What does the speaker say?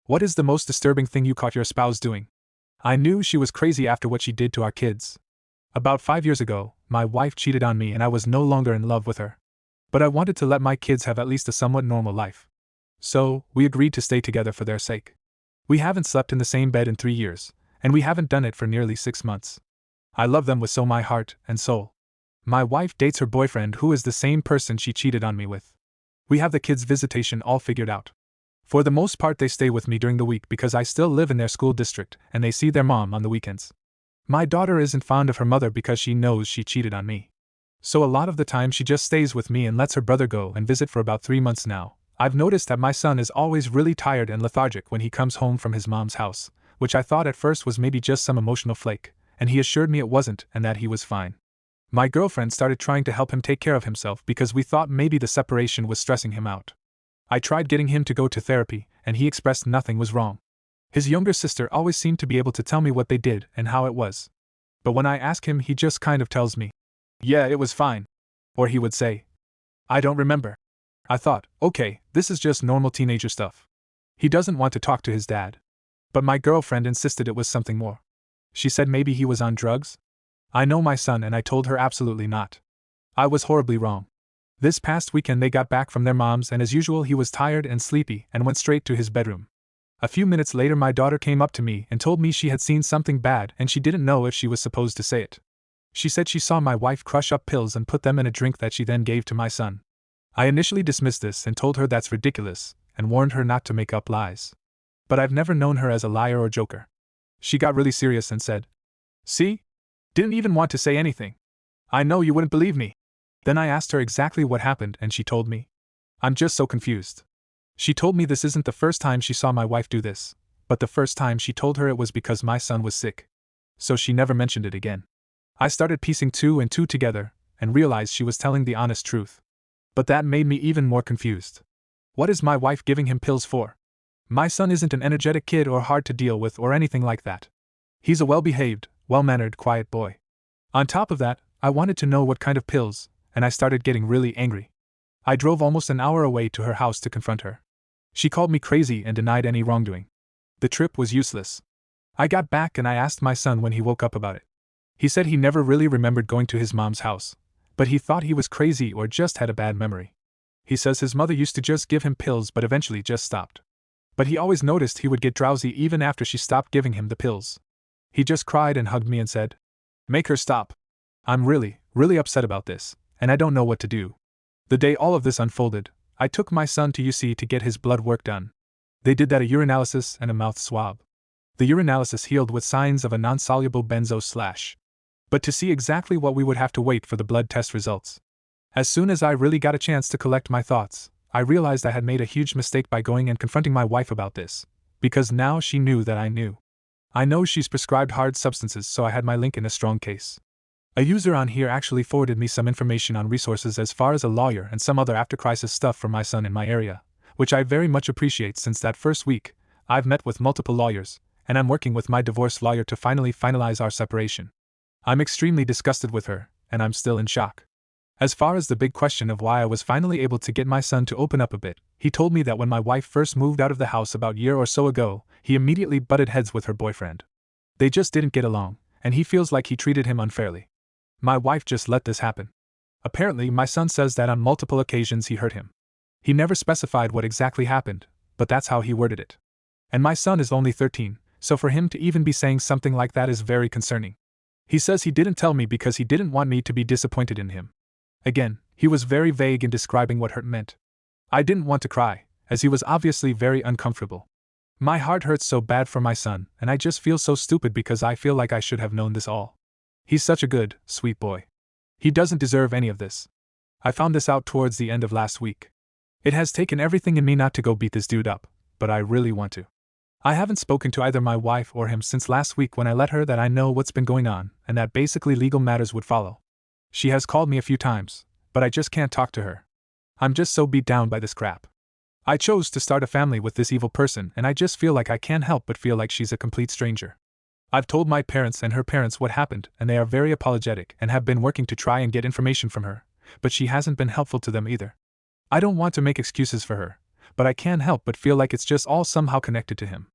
What is the most disturbing thing you caught your spouse doing? I knew she was crazy after what she did to our kids. About 5 years ago, my wife cheated on me and I was no longer in love with her. But I wanted to let my kids have at least a somewhat normal life. So, we agreed to stay together for their sake. We haven't slept in the same bed in 3 years, and we haven't done it for nearly 6 months. I love them with so my heart and soul. My wife dates her boyfriend who is the same person she cheated on me with. We have the kids' visitation all figured out. For the most part they stay with me during the week because I still live in their school district and they see their mom on the weekends. My daughter isn't fond of her mother because she knows she cheated on me. So a lot of the time she just stays with me and lets her brother go and visit for about 3 months now. I've noticed that my son is always really tired and lethargic when he comes home from his mom's house, which I thought at first was maybe just some emotional flake, and he assured me it wasn't and that he was fine. My girlfriend started trying to help him take care of himself because we thought maybe the separation was stressing him out. I tried getting him to go to therapy, and he expressed nothing was wrong. His younger sister always seemed to be able to tell me what they did and how it was. But when I ask him, he just kind of tells me, "Yeah, it was fine." Or he would say, "I don't remember." I thought, okay, this is just normal teenager stuff. He doesn't want to talk to his dad. But my girlfriend insisted it was something more. She said maybe he was on drugs? I know my son and I told her absolutely not. I was horribly wrong. This past weekend they got back from their moms and as usual he was tired and sleepy and went straight to his bedroom. A few minutes later my daughter came up to me and told me she had seen something bad and she didn't know if she was supposed to say it. She said she saw my wife crush up pills and put them in a drink that she then gave to my son. I initially dismissed this and told her that's ridiculous, and warned her not to make up lies. But I've never known her as a liar or joker. She got really serious and said, "See? Didn't even want to say anything. I know you wouldn't believe me." Then I asked her exactly what happened and she told me. I'm just so confused. She told me this isn't the first time she saw my wife do this, but the first time she told her it was because my son was sick. So she never mentioned it again. I started piecing 2 and 2 together, and realized she was telling the honest truth. But that made me even more confused. What is my wife giving him pills for? My son isn't an energetic kid or hard to deal with or anything like that. He's a well-behaved, well-mannered, quiet boy. On top of that, I wanted to know what kind of pills, and I started getting really angry. I drove almost an hour away to her house to confront her. She called me crazy and denied any wrongdoing. The trip was useless. I got back and I asked my son when he woke up about it. He said he never really remembered going to his mom's house, but he thought he was crazy or just had a bad memory. He says his mother used to just give him pills but eventually just stopped. But he always noticed he would get drowsy even after she stopped giving him the pills. He just cried and hugged me and said, "Make her stop. I'm really, really upset about this, and I don't know what to do." The day all of this unfolded, I took my son to UC to get his blood work done. They did that a urinalysis and a mouth swab. The urinalysis healed with signs of a non-soluble benzo/. But to see exactly what we would have to wait for the blood test results. As soon as I really got a chance to collect my thoughts, I realized I had made a huge mistake by going and confronting my wife about this, because now she knew that I knew. I know she's prescribed hard substances, so I had my link in a strong case. A user on here actually forwarded me some information on resources as far as a lawyer and some other after-crisis stuff for my son in my area, which I very much appreciate. Since that first week, I've met with multiple lawyers, and I'm working with my divorce lawyer to finally finalize our separation. I'm extremely disgusted with her, and I'm still in shock. As far as the big question of why I was finally able to get my son to open up a bit, he told me that when my wife first moved out of the house about a year or so ago, he immediately butted heads with her boyfriend. They just didn't get along, and he feels like he treated him unfairly. My wife just let this happen. Apparently, my son says that on multiple occasions he hurt him. He never specified what exactly happened, but that's how he worded it. And my son is only 13, so for him to even be saying something like that is very concerning. He says he didn't tell me because he didn't want me to be disappointed in him. Again, he was very vague in describing what hurt meant. I didn't want to cry, as he was obviously very uncomfortable. My heart hurts so bad for my son, and I just feel so stupid because I feel like I should have known this all. He's such a good, sweet boy. He doesn't deserve any of this. I found this out towards the end of last week. It has taken everything in me not to go beat this dude up, but I really want to. I haven't spoken to either my wife or him since last week when I let her that I know what's been going on and that basically legal matters would follow. She has called me a few times, but I just can't talk to her. I'm just so beat down by this crap. I chose to start a family with this evil person and I just feel like I can't help but feel like she's a complete stranger. I've told my parents and her parents what happened and they are very apologetic and have been working to try and get information from her, but she hasn't been helpful to them either. I don't want to make excuses for her, but I can't help but feel like it's just all somehow connected to him.